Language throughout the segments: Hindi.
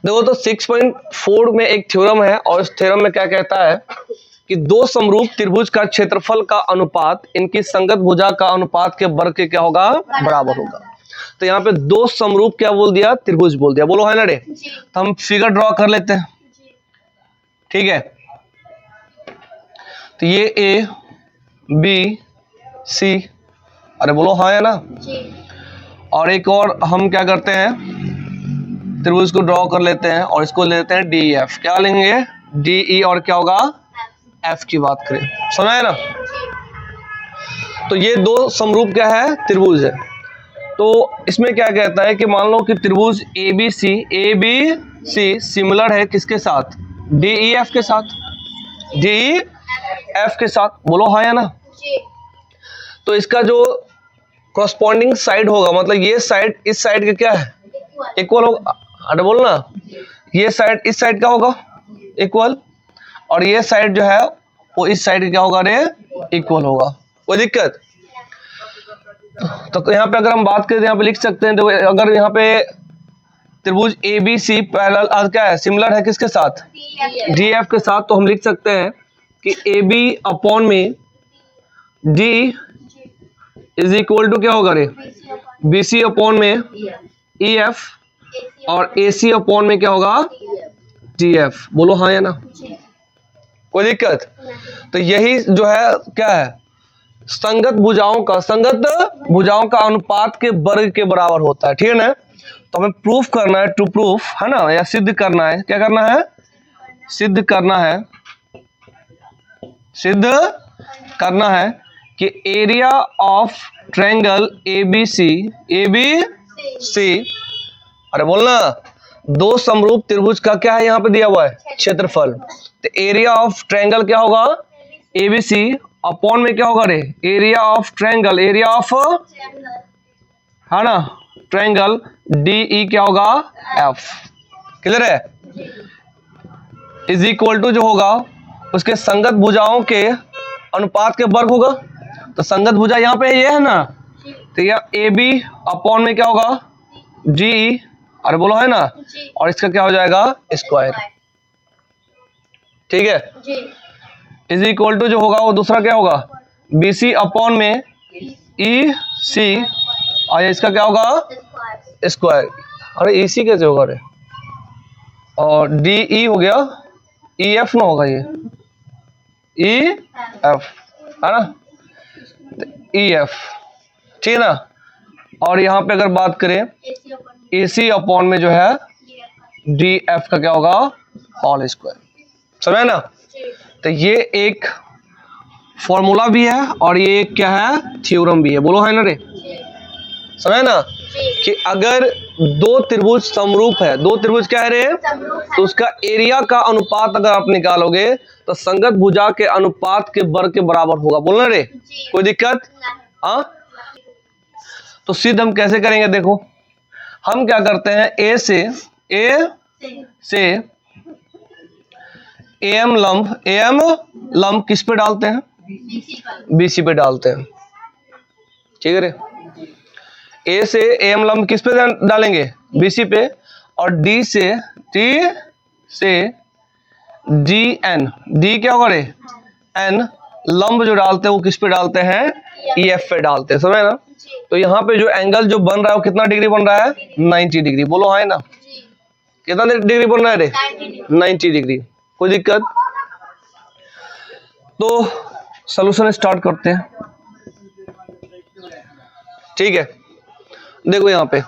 देखो तो 6.4 में एक थ्योरम है और इस थ्योरम में क्या कहता है कि दो समरूप त्रिभुज का क्षेत्रफल का अनुपात इनकी संगत भुजा का अनुपात के वर्ग के क्या होगा, बराबर होगा। तो यहाँ पे दो समरूप क्या बोल दिया, त्रिभुज बोल दिया, बोलो है ना रे। तो हम फिगर ड्रॉ कर लेते हैं, ठीक है। तो ये ए बी सी, अरे बोलो हाँ है ना। और एक और हम क्या करते हैं, त्रिभुज को ड्रॉ कर लेते हैं और इसको ले लेते हैं डी एफ। क्या लेंगे, डी ई और क्या होगा एफ की बात करें, समझ है ना। तो ये दो समरूप क्या है, त्रिभुज है। तो इसमें क्या कहता है कि मान लो कि त्रिभुज ए बी सी सिमिलर है किसके साथ, डी ई एफ के साथ, डी ई एफ के साथ, बोलो हाँ या ना। तो इसका जो कॉरस्पॉन्डिंग साइड होगा, मतलब ये साइड इस साइड के क्या है, इक्वल होगा। अरे बोल ना, ये साइड इस साइड का होगा इक्वल, और ये साइड जो है वो इस साइड क्या होगा रे, इक्वल होगा। कोई दिक्कत। तो यहाँ पे अगर हम बात करें, यहाँ पे लिख सकते हैं, तो अगर यहाँ पे त्रिभुज ए बी सी पैरेलल क्या है, सिमिलर है किसके साथ, डी एफ के साथ, तो हम लिख सकते हैं कि ए बी अपॉन में डी इज इक्वल टू क्या होगा रे, बी सी अपॉन में ई एफ, और ए सी अपॉन में क्या होगा, डी एफ। बोलो हाँ या ना, कोई दिक्कत। तो यही जो है क्या है, संगत भुजाओं का अनुपात के वर्ग के बराबर होता है, ठीक है ना। तो हमें प्रूफ करना है, टू प्रूफ है ना, या सिद्ध करना है, क्या करना है, सिद्ध करना है कि area of triangle A B C, अरे बोलना, दो समरूप त्रिभुज का क्या है यहाँ पे दिया हुआ है, क्षेत्रफल। तो एरिया ऑफ ट्रायंगल क्या होगा, ए बी सी अपॉन में क्या होगा रे, area of triangle, area of है ना ट्रायंगल डी ई क्या होगा एफ, क्लियर है, इज इक्वल टू जो होगा उसके संगत भुजाओं के अनुपात के वर्ग होगा। तो संगत भुजा यहाँ पे ये है ना, तो यह ए बी अपॉन में क्या होगा डी ई, अरे बोलो है ना, और इसका क्या हो जाएगा स्क्वायर, ठीक है, इज इक्वल टू जो होगा वो दूसरा क्या होगा बी सी अपॉन में ई सी, और इसका क्या होगा स्क्वायर, अरे ई सी कैसे होगा रे, और डी ई हो गया, ई एफ ना होगा, ये ई एफ है ना, ई एफ, ठीक है ना। और यहाँ पे अगर बात करें ए सी अपॉन में जो है डी एफ का क्या होगा होल स्क्वायर, समझे ना। तो ये एक फॉर्मूला भी है और ये एक क्या है थ्योरम भी है, बोलो है ना रे, समझे ना, कि अगर दो त्रिभुज समरूप है, दो त्रिभुज क्या है रे, तो उसका एरिया का अनुपात अगर आप निकालोगे तो संगत भुजा के अनुपात के वर्ग के बराबर होगा, बोलना रे, कोई दिक्कत। हाँ, तो सिद्ध हम कैसे करेंगे, देखो हम क्या करते हैं, ए से एम लंब किस पे डालते हैं, बीसी पे डालते हैं, ठीक है रे। ए से एम लंब किस पे डालेंगे, बीसी पे, और डी से डी एन, डी क्या होगा रे एन, लंब जो डालते हैं वो किस पे डालते हैं, ई एफ पे डालते हैं, समझे ना। तो यहाँ पे जो एंगल जो बन रहा है वो कितना डिग्री बन रहा है, 90 डिग्री, बोलो हाँ ना, कितना डिग्री बन रहा है रे, 90 डिग्री, कोई दिक्कत। तो सॉल्यूशन स्टार्ट करते हैं, ठीक है। देखो यहाँ पे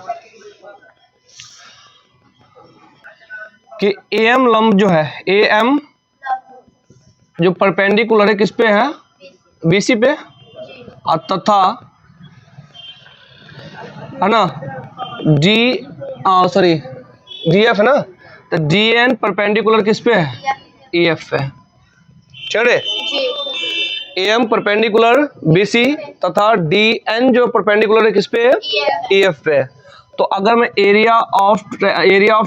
कि एम लंब जो है, एम जो परपेंडिकुलर है किस पे है, बीसी पे, तथा है ना डी सॉरी डी एफ है ना, तो डी एन परपेंडिकुलर किस पे है, ई एफ पे, चले एम परपेंडिकुलर बीसी तथा डी एन जो परपेंडिकुलर है किस पे, ई एफ पे। तो अगर मैं area of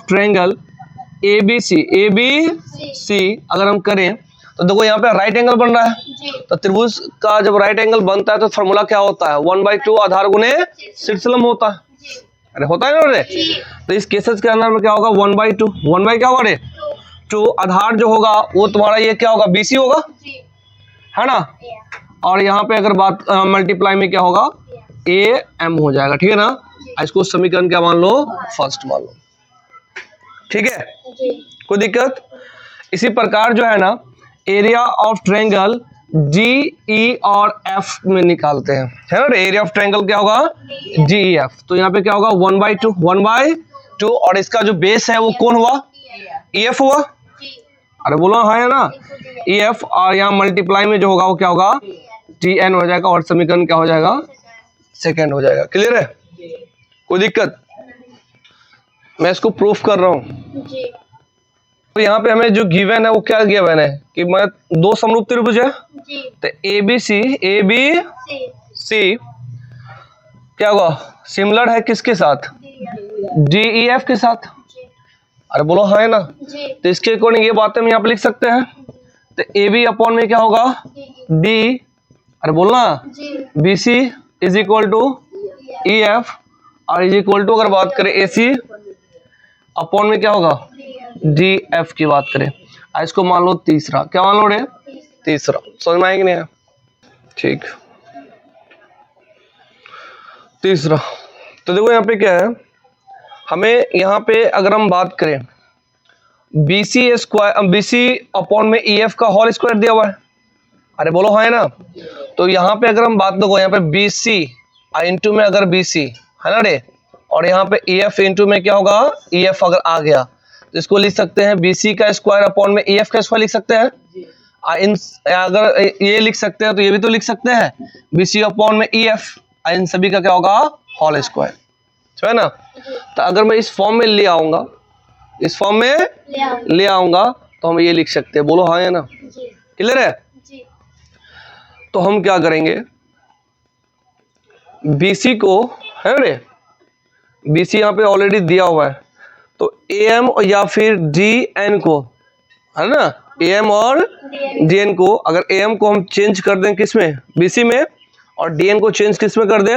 triangle A B C अगर हम करें तो देखो यहाँ पे राइट एंगल बन रहा है, तो त्रिभुज का जब राइट एंगल बनता है तो फॉर्मूला क्या होता है, 1/2 आधार गुने शीर्षलंब होता अरे होता है ना रे। तो इस केसेस के अंदर में क्या होगा 1/2, 1 बाई क्या होगा रे 2, आधार जो होगा वो तुम्हारा ये क्या होगा BC होगा, है ना। और यहाँ पे अगर बात मल्टीप्लाई में क्या होगा AM हो जाएगा, ठीक है ना। इसको समीकरण क्या मान लो, फर्स्ट मान लो, ठीक है, कोई दिक्कत। इसी प्रकार जो है ना एरिया ऑफ ट्रायंगल GE और F में निकालते हैं, है ना। एरिया ऑफ ट्रायंगल क्या होगा GEF, तो यहाँ पे क्या होगा 1/2, 1/2 और इसका जो बेस है वो कौन हुआ EF हुआ, अरे बोलो हाँ है ना EF, और यहाँ मल्टीप्लाई में जो होगा वो क्या होगा TN हो जाएगा और समीकरण क्या हो जाएगा सेकेंड हो जाएगा। क्लियर है, कोई दिक्कत। मैं इसको प्रूफ कर रहा हूँ। तो यहाँ पे हमें जो गिवन है वो क्या गिवन है कि मैं 2 समरूप त्रिभुज है, तो ABC क्या होगा सिमिलर है किसके साथ DEF के साथ, अरे बोलो हाँ है ना। तो इसके अकॉर्डिंग ये बातें हम यहाँ पे लिख सकते हैं। तो AB अपॉन में क्या होगा D, अरे बोलना BC is equal to EF और इज इक्वल टू अगर बात करें AC अपॉन में क्या होगा DF की बात करें। इसको मान लो तीसरा, क्या मान लो रे तीसरा, समझ में आएगी नहीं, ठीक। तीसरा तो देखो यहाँ पे क्या है, हमें यहाँ पे अगर हम बात करें BC अपॉन में EF का होल स्क्वायर दिया हुआ है, अरे बोलो हाँ है ना। तो यहाँ पे अगर हम बात देखो यहाँ पे BC इंटू में अगर BC है ना रे, और यहाँ पे EF इंटू में क्या होगा EF अगर आ गया तो इसको लिख सकते हैं BC का स्क्वायर अपॉन में EF का स्क्वायर लिख सकते हैं। इन अगर ये लिख सकते हैं तो ये भी तो लिख सकते हैं BC अपॉन में EF, इन सभी का क्या होगा होल स्क्वायर, है ना। तो अगर मैं इस फॉर्म में ले आऊंगा, इस फॉर्म में ले आऊंगा तो हम ये लिख सकते हैं, बोलो हाँ है ना, क्लियर है। तो हम क्या करेंगे BC को, है रे BC यहाँ पे ऑलरेडी दिया हुआ है, तो AM या फिर DN को, है ना AM और DN को, अगर AM को हम चेंज कर दें किस में BC में और DN को चेंज किस में कर दें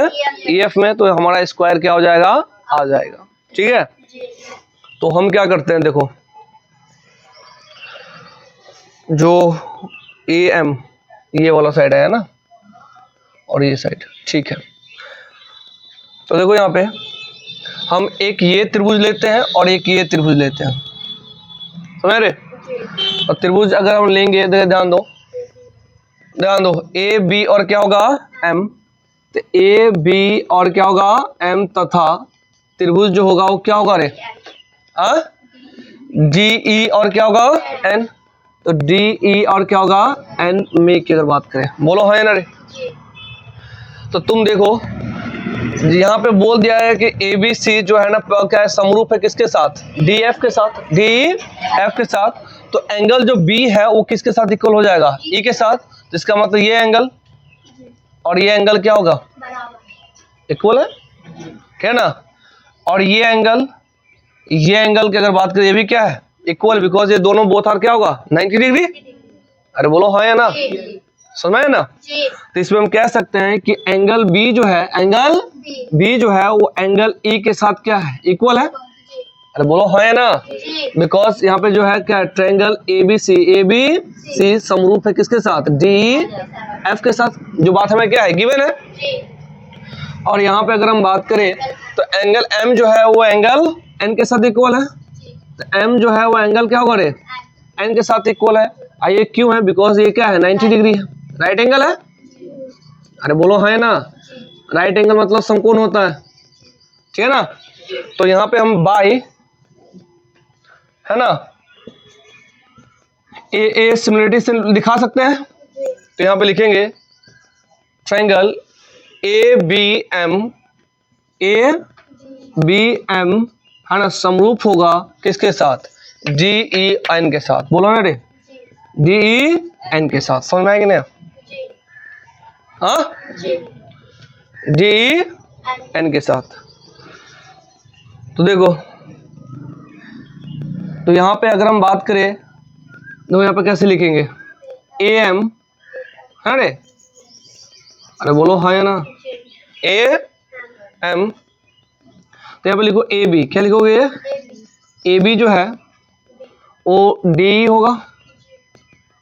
EF में, तो हमारा स्क्वायर क्या हो जाएगा आ जाएगा, ठीक है। तो हम क्या करते हैं देखो, जो AM ये वाला साइड है ना और ये साइड, ठीक है। तो देखो यहाँ पे हम एक ये त्रिभुज लेते हैं और एक ये त्रिभुज लेते हैं, समझ रहे। और त्रिभुज अगर हम लेंगे, ध्यान दो AB और क्या होगा M, तो AB और क्या होगा M तथा त्रिभुज जो होगा वो क्या होगा रे DE और क्या होगा N, तो DE और क्या होगा N में की अगर बात करें, बोलो हाँ ना रे। तो तुम देखो यहाँ पे बोल दिया है कि ABC जो है ना क्या है समरूप है किसके साथ DF के साथ, DF के साथ। तो एंगल जो B है वो किसके साथ इक्वल हो जाएगा E के साथ, तो इसका मतलब ये एंगल और ये एंगल क्या होगा इक्वल है, क्या ना। और ये एंगल की अगर बात करें ये भी क्या है इक्वल, बिकॉज ये दोनों बोथ आर क्या होगा 90 डिग्री, अरे बोलो हाँ या ना, समझ ना। तो इसमें हम कह सकते हैं कि एंगल B जो है, एंगल B जो है वो एंगल E के साथ क्या है इक्वल है, अरे बोलो हाँ या ना। बिकॉज यहाँ पे जो है क्या ट्रायंगल ABC समरूप है किसके साथ DEF के साथ, जो बात हमें क्या है गिवन है। और यहाँ पे अगर हम बात करें तो एंगल M जो है वो एंगल N के साथ इक्वल है, तो M जो है वो एंगल क्या होगा रे N के साथ इक्वल है। ये क्यों है, बिकॉज ये क्या है 90 डिग्री है, राइट एंगल है, अरे बोलो है ना। राइट एंगल मतलब समकोण होता है, ठीक है ना। तो यहाँ पे हम बाई है ना ए सिमिलरिटी से दिखा सकते हैं। तो यहाँ पे लिखेंगे ट्रायंगल ABM है ना समरूप होगा किसके साथ DEN के साथ, बोलो ना रे DEN के साथ, समझ में आएगी ना हाँ DEN के साथ। तो देखो तो यहाँ पे अगर हम बात करें तो यहाँ पे कैसे लिखेंगे AM है रे, अरे बोलो हाँ या ना AM। तो यहाँ पे लिखो ए बी, क्या लिखोगे? ए बी जो है वो डी होगा,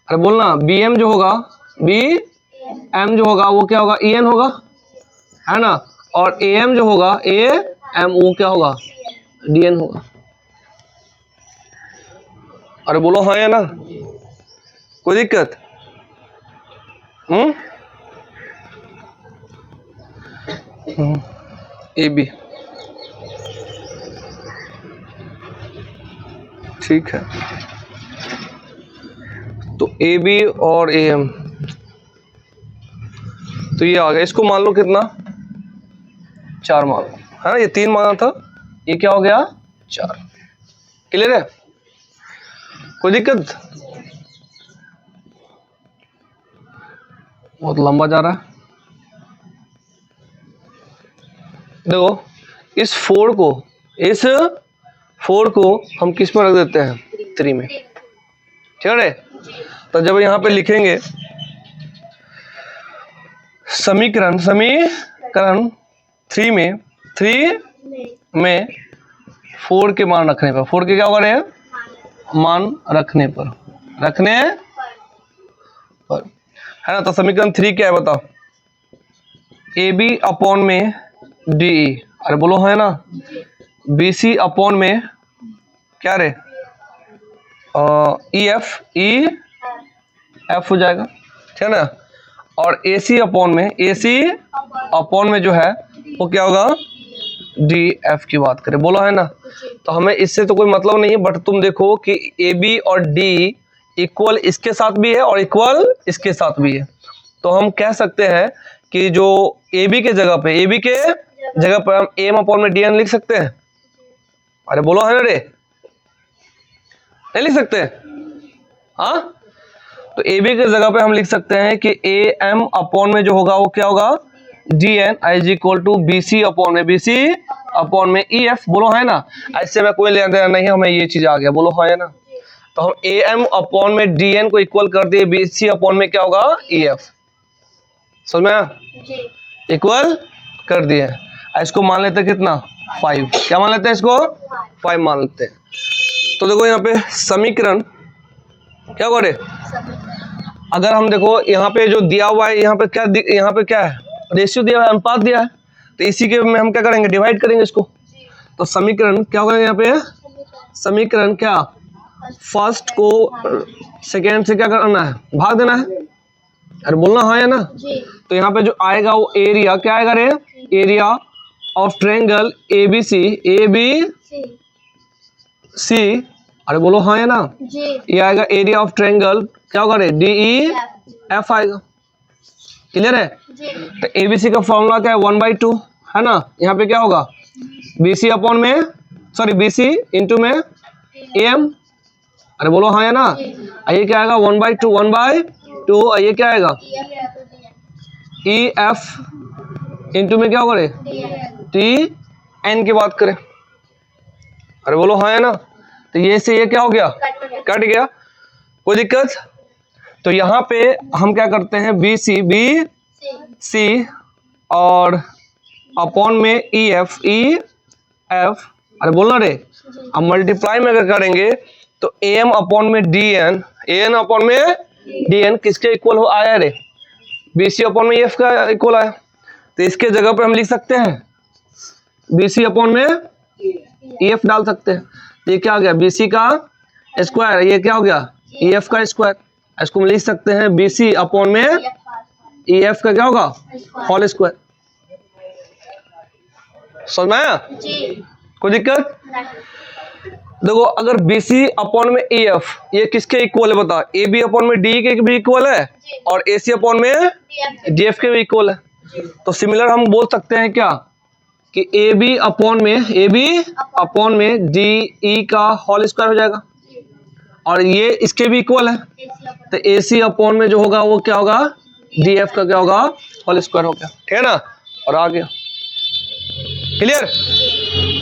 अरे बोलना बी एम जो होगा, बी एम जो होगा वो क्या होगा? ई एन होगा, है ना। और ए एम जो होगा, ए एम वो क्या होगा? डी एन होगा। अरे बोलो हाँ या ना, कोई दिक्कत? ए बी, ठीक है। तो ए बी और ए एम, तो ये आ गया। इसको मान लो कितना? 4 मान लो, है ना। ये 3 माना था, ये क्या हो गया? 4। क्लियर है? कोई दिक्कत? बहुत लंबा जा रहा है। देखो इस 4 को हम किस में रख देते हैं? 3 में, ठीक है। तो जब यहाँ पे लिखेंगे समीकरण 3 में 4 के मान रखने पर, 4 के क्या होगा? मान रखने पर, है ना। तो समीकरण 3 क्या है बताओ? ए बी अपॉन में डी ई, अरे बोलो है ना। बी सी अपॉन में क्या रे? ई एफ हो जाएगा, ठीक है ना। और ए सी अपॉन में जो है वो क्या होगा? डी एफ की बात करें, बोलो है ना। तो हमें इससे तो कोई मतलब नहीं है, बट तुम देखो कि ए बी और डी इक्वल इसके साथ भी है और इक्वल इसके साथ भी है। तो हम कह सकते हैं कि जो ए बी के जगह पे हम एम अपॉन में डी एन लिख सकते हैं। अरे बोलो है ना रे, नहीं लिख सकते? हाँ, तो ए बी के जगह पे हम लिख सकते हैं कि ए एम अपॉन में जो होगा वो क्या होगा? D N is equal to B C upon में ई एफ, बोलो है ना। ऐसे में कोई लेना देना नहीं है, हमें ये चीज आ गया, बोलो है ना। तो हम ए एम अपॉन में डी एन को इक्वल कर दिए बी सी अपॉन में क्या होगा? ई एफ, समझ में आया? इक्वल कर दिए। इसको मान लेते हैं कितना? 5। क्या मान लेते हैं इसको? 5 मान लेते हैं। तो देखो यहाँ पे समीकरण क्या करे, अगर हम देखो यहाँ पे जो दिया हुआ है, यहाँ पे क्या है? रेशियो दिया हुआ है, अनुपात दिया है। तो इसी के में हम क्या करेंगे? डिवाइड करेंगे इसको। तो समीकरण क्या होगा यहाँ पे? समीकरण क्या? फर्स्ट को सेकेंड से क्या करना है? भाग देना है। अरे बोलना हाँ या ना। तो यहाँ पे जो आएगा वो एरिया क्या आएगा रे? Area of triangle A B C, अरे बोलो हाँ या ना। ये आएगा एरिया ऑफ ट्रायंगल क्या होगा रे? डी ई एफ आएगा। क्लियर है? तो एबीसी का फॉर्मूला क्या है? 1/2, है ना। यहाँ पे क्या होगा? बीसी अपॉन में बीसी इंटू में एम, अरे बोलो हाँ या ना। ये क्या आएगा? 1/2, ये क्या आएगा? ई एफ इंटू में क्या होगा रे? टी एन की बात करें, अरे बोलो हाँ या ना। तो ये से ये क्या हो गया? कट गया, कोई दिक्कत? तो यहाँ पे हम क्या करते हैं? बी सी और अपॉन में ई एफ, अरे बोलना रे। अब मल्टीप्लाई में अगर करेंगे तो ए एम अपॉन में डी एन, अपॉन में डी एन किसके इक्वल हो आया रे? बी सी अपॉन में एफ का इक्वल आया। तो इसके जगह पे हम लिख सकते हैं बी सी अपॉन में ई एफ डाल सकते हैं। ये क्या हो गया? बी सी का स्क्वायर, ये क्या हो गया? ई एफ का स्क्वायर। इसको हम लिख सकते हैं बी सी अपॉन में ई एफ का क्या होगा? Whole square. समझ में आया? कोई दिक्कत? देखो अगर बी सी अपॉन में ई एफ ये किसके इक्वल है बता? ए बी अपॉन में डी के भी इक्वल है और ए सी अपॉन में डी एफ के भी इक्वल है। तो सिमिलर हम बोल सकते हैं क्या कि ए बी अपॉन में डी ई का होल स्क्वायर हो जाएगा और ये इसके भी इक्वल है। तो ए सी अपॉन में जो होगा वो क्या होगा? डी एफ का क्या होगा? होल स्क्वायर हो गया, ठीक है ना। और आ गया, क्लियर? तो